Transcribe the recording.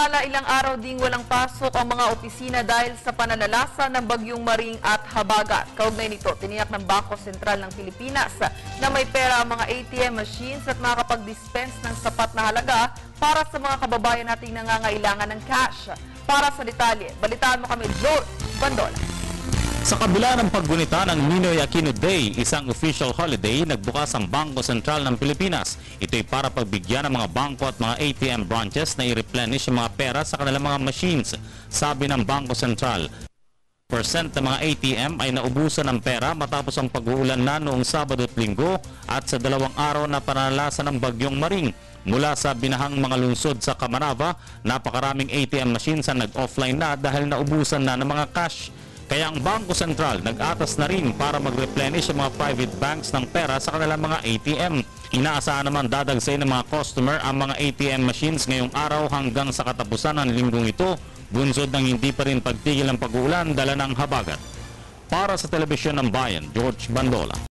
Ilang araw ding walang pasok ang mga opisina dahil sa pananalasa ng Bagyong Maring at Habagat. Kaugnay nito, tiniyak ng Bangko Sentral ng Pilipinas na may pera ang mga ATM machines at makakapag-dispense ng sapat na halaga para sa mga kababayan nating nangangailangan ng cash. Para sa detalye, balitaan mo kami, George Bandola. Sa kabila ng paggunita ng Ninoy Aquino Day, isang official holiday, nagbukas ang Bangko Sentral ng Pilipinas. Ito'y para pagbigyan ng mga bangko at mga ATM branches na i-replenish ang mga pera sa kanilang mga machines. Sabi ng Bangko Sentral, percent ng mga ATM ay naubusan ng pera matapos ang pag-uulan na noong Sabado at Linggo at sa 2 araw na pananalasa ng Bagyong Maring. Mula sa binahang mga lungsod sa Camarava, napakaraming ATM machines ang nag-offline na dahil naubusan na ng mga cash. Kaya ang Bangko Sentral nag-atas na rin para mag-replenish ang mga private banks ng pera sa kanilang mga ATM. Inaasahan naman dadagsay ng mga customer ang mga ATM machines ngayong araw hanggang sa katapusan ng linggong ito, bunsod ng hindi pa rin pagtigil ng pag-uulan dala ng habagat. Para sa Telebisyon ng Bayan, George Bandola.